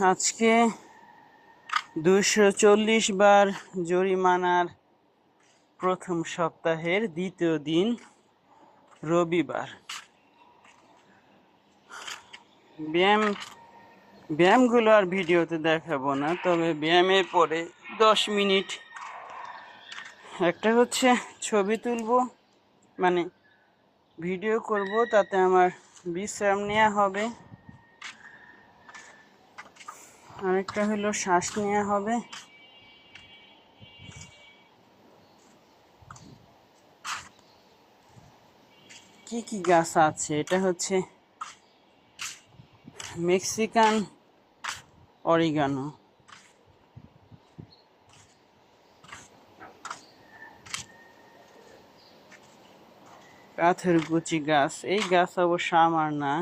আজকে 240 বার জরিমানার প্রথম সপ্তাহের দ্বিতীয় দিন রবিবার। ব্যায়ামগুলো আর ভিডিওতে দেখাবো না, তবে ব্যায়ামের পরে 10 মিনিট একটা হচ্ছে ছবি তুলবো, মানে ভিডিও করব, তাতে আমার বিশ্রাম নেওয়া হবে। আরেকটা হলো শ্বাস নেওয়া হবে। কি কি গাছ আছে? এটা হচ্ছে মেক্সিকান অরিগানো, পাথরকুচি গাছ। এই গাছ অবশ্য আমার না,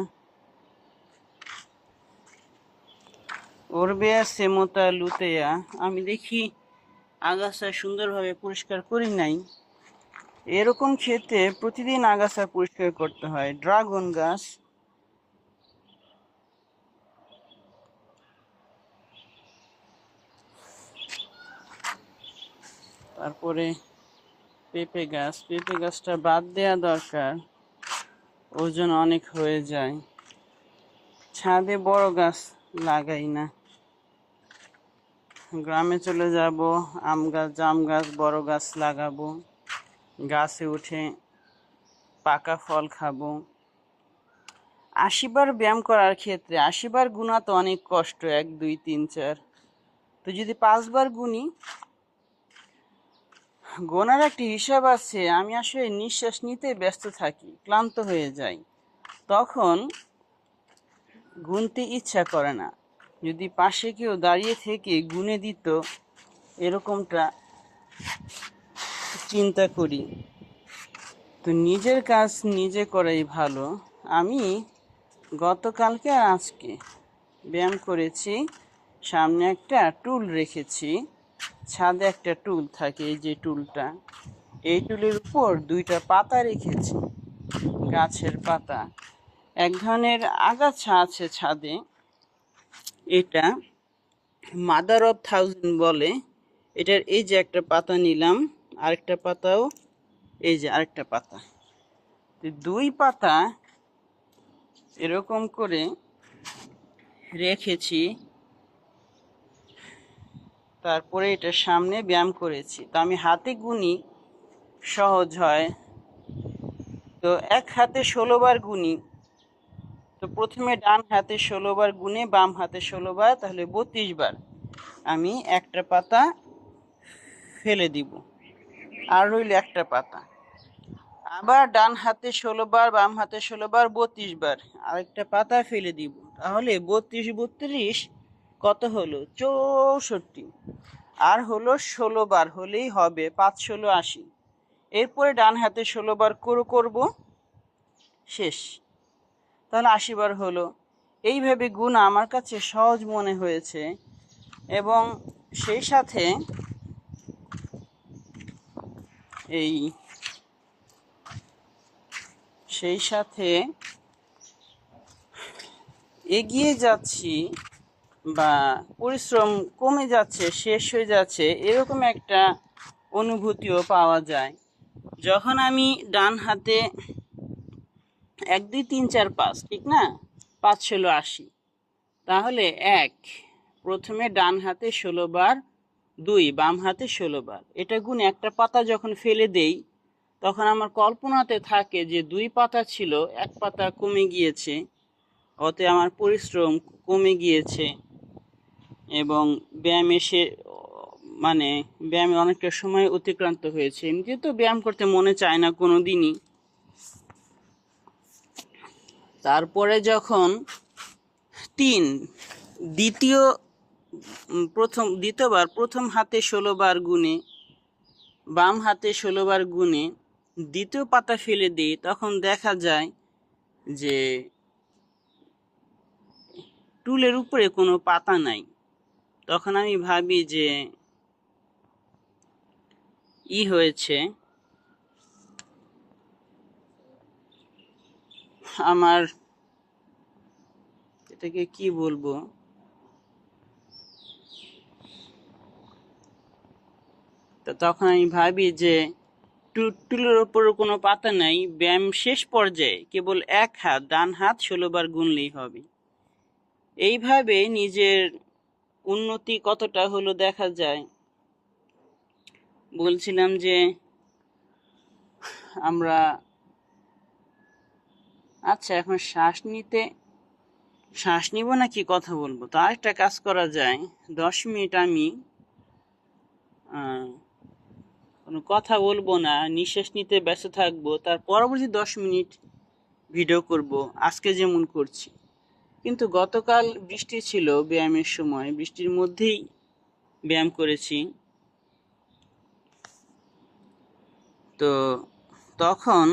ওরবেয়া সেমোতা লুতেয়া। আমি দেখি আগাছা সুন্দরভাবে পরিষ্কার করি নাই। এরকম ক্ষেত্রে প্রতিদিন আগাছা পরিষ্কার করতে হয়। ড্রাগন গাছ, তারপরে পেঁপে গাছ। পেঁপে গাছটা বাদ দেওয়া দরকার, ওজন অনেক হয়ে যায়। ছাদে বড় গাছ লাগাই না। গ্রামে চলে যাব, আম গাছ, জাম গাছ, বড় গাছ লাগাবো। গাছে উঠে পাকা ফল খাবো। 80 বার ব্যায়াম করার ক্ষেত্রে 80 বার গুণা তো অনেক কষ্ট, 1 2 3 4। তো যদি 5 বার গুনি, গোনার একটি হিসাব আছে। আমি আসলে নিঃশ্বাস নিতে ব্যস্ত থাকি, ক্লান্ত হয়ে যাই, তখন গুনতে ইচ্ছা করে না। যদি পাশে কেউ দাঁড়িয়ে থেকে গুনে দিত, এরকমটা চিন্তা করি। তো নিজের কাজ নিজে করাই ভালো। আমি গতকালকে আর আজকে ব্যায়াম করেছি। সামনে একটা টুল রেখেছি, ছাদে একটা টুল থাকে, এই যে টুলটা, এই টুলের উপর 2টা পাতা রেখেছি, গাছের পাতা। এক ধরনের আগাছা আছে ছাদে, এটা মাদার অফ 1000 বলে। এটার এই যে একটা পাতা নিলাম, আরেকটা পাতাও, এই যে আরেকটা পাতা, 2 পাতা এরকম করে রেখেছি। তারপরে এটার সামনে ব্যায়াম করেছি। তো আমি হাতে গুনি, সহজ হয়। তো এক হাতে 16 বার গুনি। তো প্রথমে ডান হাতে 16 বার গুনে বাম হাতে 16 বার, তাহলে 32 বার আমি একটা পাতা ফেলে দিব, আর রইল একটা পাতা। আবার ডান হাতে 16 বার, বাম হাতে 16 বার, 32 বার আরেকটা পাতা ফেলে দিব। তাহলে 32 32 কত হলো? 64। আর হলো 16 বার হলেই হবে, 5 16 80। এরপরে ডান হাতে 16 বার করব, শেষ। তাহলে 80 বার হলো। এইভাবে গুণা আমার কাছে সহজ মনে হয়েছে, এবং সেই সাথে এগিয়ে যাচ্ছি, বা পরিশ্রম কমে যাচ্ছে, শেষ হয়ে যাচ্ছে, এরকম একটা অনুভূতিও পাওয়া যায় যখন আমি ডান হাতে 1 2 3 4 5, ঠিক না? 5 16 80। তাহলে 1, প্রথমে ডান হাতে 16 বার, 2 বাম হাতে 16 বার। এটা গুণ একটা পাতা যখন ফেলে দেই, তখন আমার কল্পনাতে থাকে যে 2 পাতা ছিল, 1 পাতা কমে গিয়েছে, ওতে আমার পরিশ্রম কমে গিয়েছে, এবং ব্যায়ামে অনেকটা সময় অতিক্রান্ত হয়েছে। এমনি তো ব্যায়াম করতে মনে চায় না কোনো দিনই। তারপরে যখন 3, দ্বিতীয়বার প্রথম হাতে 16 বার গুনে, বাম হাতে 16 বার গুনে দ্বিতীয় পাতা ফেলে দিই, তখন দেখা যায় যে টুলের উপরে কোনো পাতা নাই। তখন আমি ভাবি যে হয়েছে, আমার এটাকে কি বলবো, তখন আমি ভাবি যে টুলের ওপর কোনো পাতা নাই, ব্যায়াম শেষ পর্যায়ে কেবল এক হাত, ডান হাত 16 বার গুনলেই হবে। এইভাবে নিজের উন্নতি কতটা হলো দেখা যায়। বলছিলাম যে আমরা আচ্ছা এখন শ্বাস নিব নাকি কথা বলবো? তো আরেকটা কাজ করা যায়, 10 মিনিট আমি কোনো কথা বলবো না, নিঃশ্বাস নিতে ব্যস্ত থাকবো, তার পরবর্তী 10 মিনিট ভিডিও করব, আজকে যেমন করছি। কিন্তু গতকাল বৃষ্টি ছিল, ব্যায়ামের সময় বৃষ্টির মধ্যেই ব্যায়াম করেছি। তো তখন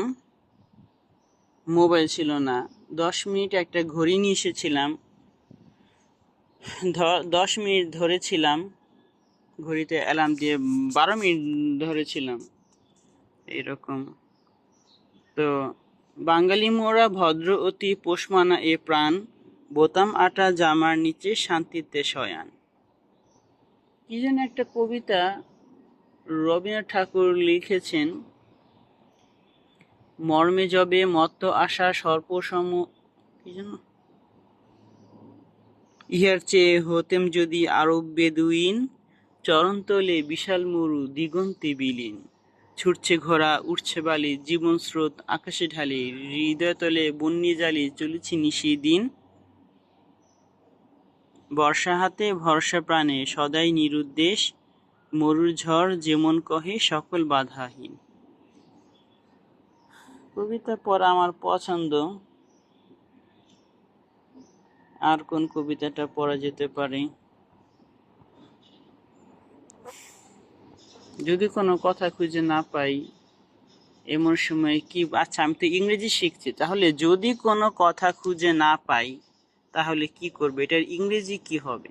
মোবাইল ছিল না, 10 মিনিট একটা ঘড়ি নিয়ে এসেছিলাম, 10 মিনিট ধরেছিলাম, ঘড়িতে অ্যালার্ম দিয়ে 12 মিনিট ধরেছিলাম এরকম। তো বাঙালি মোরা ভদ্র অতি পোষমানা এ প্রাণ, বোতাম আটা জামার নিচে শান্তিতে শয়ান। কি যেন একটা কবিতা রবীন্দ্রনাথ ঠাকুর লিখেছেন, মর্মে যবে মত্ত আশা সর্পসম, কি যেন, ইহার চেয়ে হতেম যদি আরব বেদুইন, চরণতলে বিশাল মরু দিগন্তে বিলীন, ছুটছে ঘোড়া উঠছে বালি জীবন স্রোত আকাশে ঢালি, হৃদয়তলে বন্যি জালি চলেছি নিশি দিন, বর্ষা হাতে ভরসা প্রাণে সদাই নিরুদ্দেশ, মরুর ঝড় যেমন কহে সকল বাধাহীন। কবিতা পড়া আমার পছন্দ। আর কোন কবিতাটা পড়া যেতে পারে? যদি কোনো কথা খুঁজে না পাই এমন সময় কি, আচ্ছা আমি তো ইংরেজি শিখছি, তাহলে যদি কোনো কথা খুঁজে না পাই তাহলে কি করবে, এটার ইংরেজি কি হবে?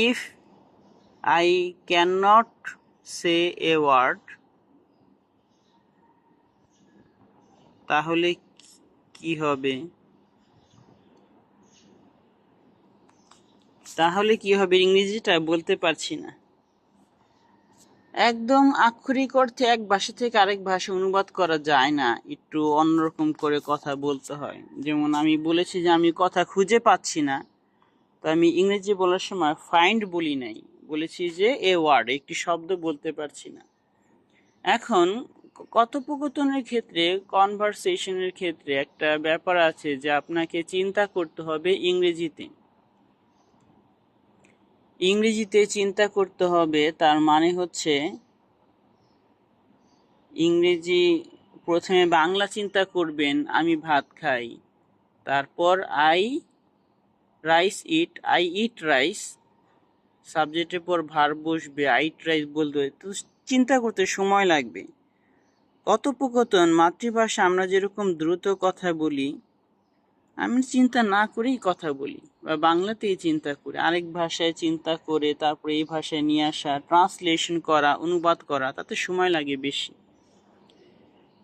If I can not say a word, তাহলে কি হবে? ইংরেজিটা বলতে পারছি না। একদম আক্ষরিক অর্থে এক ভাষা থেকে আরেক ভাষা অনুবাদ করা যায় না, একটু অন্যরকম করে কথা বলতে হয়। যেমন আমি বলেছি যে আমি কথা খুঁজে পাচ্ছি না, তো আমি ইংরেজি বলার সময় ফাইন্ড বলি নাই, বলেছি যে এ ওয়ার্ড, একটি শব্দ বলতে পারছি না। এখন কথোপকথনের ক্ষেত্রে, কনভারসেশনের ক্ষেত্রে একটা ব্যাপার আছে যে আপনাকে চিন্তা করতে হবে ইংরেজিতে চিন্তা করতে হবে। তার মানে হচ্ছে ইংরেজি, প্রথমে বাংলা চিন্তা করবেন, আমি ভাত খাই, তারপর আই ইট রাইস, সাবজেক্টের পর ভার্ব বসবে, আই ইট রাইস বলতে হয়, তো চিন্তা করতে সময় লাগবে। কথোপকথন, মাতৃভাষা আমরা যেরকম দ্রুত কথা বলি, আমি চিন্তা না করেই কথা বলি, বা বাংলাতেই চিন্তা করি, আরেক ভাষায় চিন্তা করে তারপরে এই ভাষায় নিয়ে আসা, ট্রান্সলেশন করা, অনুবাদ করা, তাতে সময় লাগে বেশি।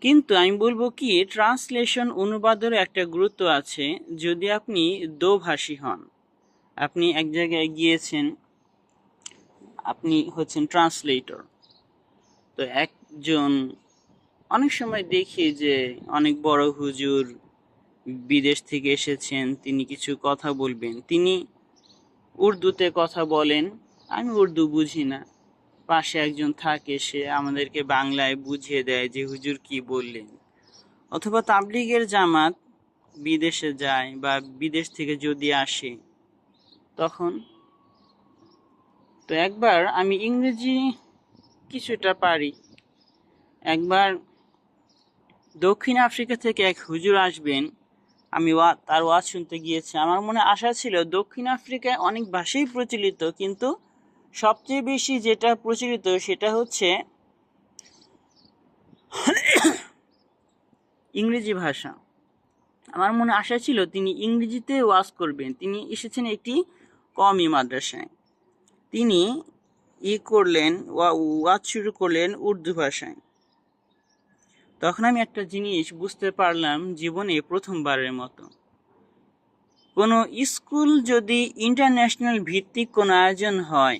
কিন্তু আমি বলবো কি, ট্রান্সলেশন অনুবাদেরও একটা গুরুত্ব আছে। যদি আপনি দোভাষী হন, আপনি এক জায়গায় গিয়েছেন, আপনি হচ্ছেন ট্রান্সলেটর। তো অনেক সময় দেখি যে অনেক বড় হুজুর বিদেশ থেকে এসেছেন, তিনি কিছু কথা বলবেন, তিনি উর্দুতে কথা বলেন, আমি উর্দু বুঝি না, পাশে একজন থাকে, সে আমাদেরকে বাংলায় বুঝিয়ে দেয় যে হুজুর কি বললেন। অথবা তাবলিগের জামাত বিদেশে যায় বা বিদেশ থেকে যদি আসে তখন, তো একবার আমি ইংরেজি কিছুটা পারি। একবার দক্ষিণ আফ্রিকা থেকে এক হুজুর আসবেন, আমি তার ওয়াজ শুনতে গিয়েছি। আমার মনে আশা ছিল দক্ষিণ আফ্রিকায় অনেক ভাষাই প্রচলিত, কিন্তু সবচেয়ে বেশি যেটা প্রচলিত সেটা হচ্ছে ইংরেজি ভাষা। আমার মনে আশা ছিল তিনি ইংরেজিতে ওয়াজ করবেন। তিনি এসেছেন একটি কওমি মাদ্রাসায়, তিনি ওয়াজ শুরু করলেন উর্দু ভাষায়। তখন আমি একটা জিনিস বুঝতে পারলাম জীবনে প্রথমবারের মতো, কোনো স্কুল যদি ইন্টারন্যাশনাল ভিত্তিক কোনো আয়োজন হয়,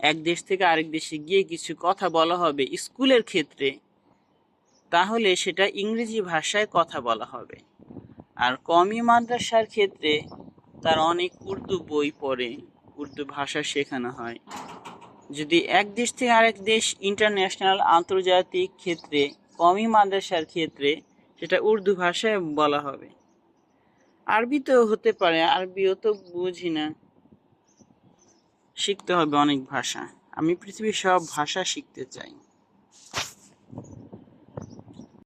এক দেশ থেকে আরেক দেশে গিয়ে কিছু কথা বলা হবে স্কুলের ক্ষেত্রে, তাহলে সেটা ইংরেজি ভাষায় কথা বলা হবে। আর কওমি মাদ্রাসার ক্ষেত্রে তার অনেক উর্দু বই পড়ে, উর্দু ভাষা শেখানো হয়। যদি এক দেশ থেকে আরেক দেশ ইন্টারন্যাশনাল আন্তর্জাতিক ক্ষেত্রে কওমি মাদ্রাসার ক্ষেত্রে সেটা উর্দু ভাষায় বলা হবে। আরবি তো হতে পারে, আরবিও তো বুঝি না, শিখতে হবে অনেক ভাষা। আমি পৃথিবীর সব ভাষা শিখতে চাই।